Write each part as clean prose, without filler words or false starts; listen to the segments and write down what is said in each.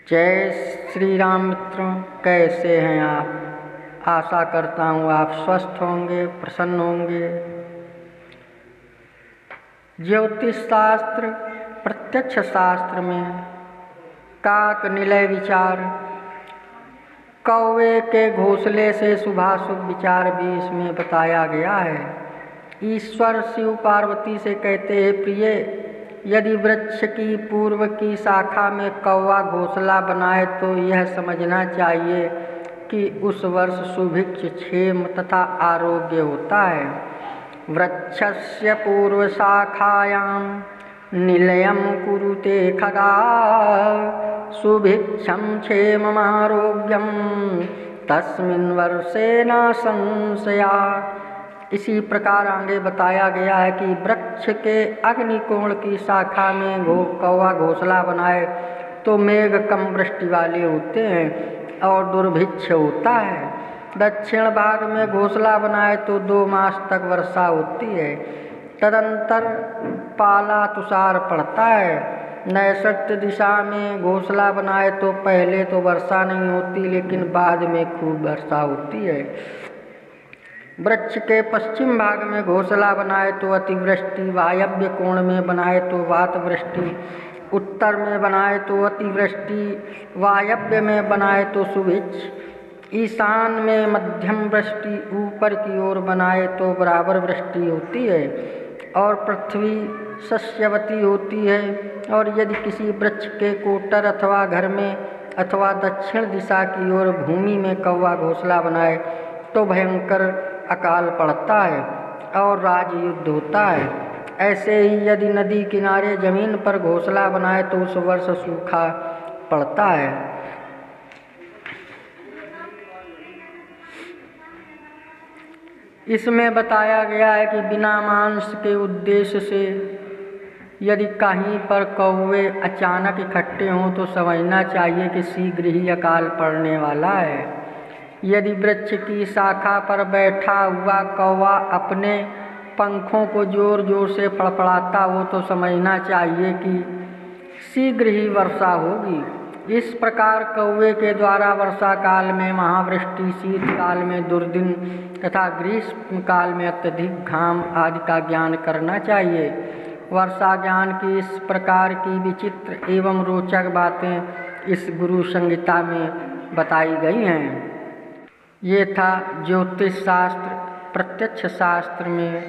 जय श्री राम मित्रों, कैसे हैं आप। आशा करता हूँ आप स्वस्थ होंगे, प्रसन्न होंगे। ज्योतिष शास्त्र प्रत्यक्ष शास्त्र में काक निलय विचार, कौवे के घोंसले से शुभाशुभ विचार भी इसमें बताया गया है। ईश्वर शिव पार्वती से कहते हैं, प्रिय, यदि वृक्ष की पूर्व की शाखा में कौवा घोंसला बनाए तो यह समझना चाहिए कि उस वर्ष सुभिक्ष, क्षेम तथा आरोग्य होता है। वृक्षस्य पूर्व शाखायां निलयं कुरुते खगाः, सुभिक्षं क्षेमम् आरोग्यं तस्मिन् वर्षे न संशयः। इसी प्रकार आगे बताया गया है कि वृक्ष के अग्निकोण की शाखा में कौवा घोंसला बनाए तो मेघ कम वृष्टि वाले होते हैं और दुर्भिक्ष होता है। दक्षिण भाग में घोंसला बनाए तो 2 मास तक वर्षा होती है, तदंतर पाला तुषार पड़ता है। नैऋत्य दिशा में घोंसला बनाए तो पहले तो वर्षा नहीं होती, लेकिन बाद में खूब वर्षा होती है। वृक्ष के पश्चिम भाग में घोंसला बनाए तो अतिवृष्टि, वायव्य कोण में बनाए तो वातवृष्टि, उत्तर में बनाए तो अतिवृष्टि, वायव्य में बनाए तो सुभिक्ष, ईशान में मध्यम वृष्टि, ऊपर की ओर बनाए तो बराबर वृष्टि होती है और पृथ्वी सस्यवती होती है। और यदि किसी वृक्ष के कोटर अथवा घर में अथवा दक्षिण दिशा की ओर भूमि में कौवा घोंसला बनाए तो भयंकर अकाल पड़ता है और राजयुद्ध होता है। ऐसे ही यदि नदी किनारे जमीन पर घोंसला बनाए तो उस वर्ष सूखा पड़ता है। इसमें बताया गया है कि बिना मांस के उद्देश्य से यदि कहीं पर कौवे अचानक इकट्ठे हों तो समझना चाहिए कि शीघ्र ही अकाल पड़ने वाला है। यदि वृक्ष की शाखा पर बैठा हुआ कौवा अपने पंखों को जोर जोर से फड़फड़ाता हो तो समझना चाहिए कि शीघ्र ही वर्षा होगी। इस प्रकार कौवे के द्वारा वर्षा काल में महावृष्टि, शीतकाल में दुर्दिन तथा ग्रीष्म काल में अत्यधिक घाम आदि का ज्ञान करना चाहिए। वर्षा ज्ञान की इस प्रकार की विचित्र एवं रोचक बातें इस गुरु संहिता में बताई गई हैं। ये था ज्योतिष शास्त्र प्रत्यक्ष शास्त्र में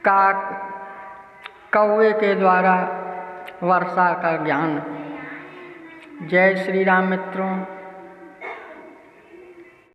काक कौवे के द्वारा वर्षा का ज्ञान। जय श्री राम मित्रों।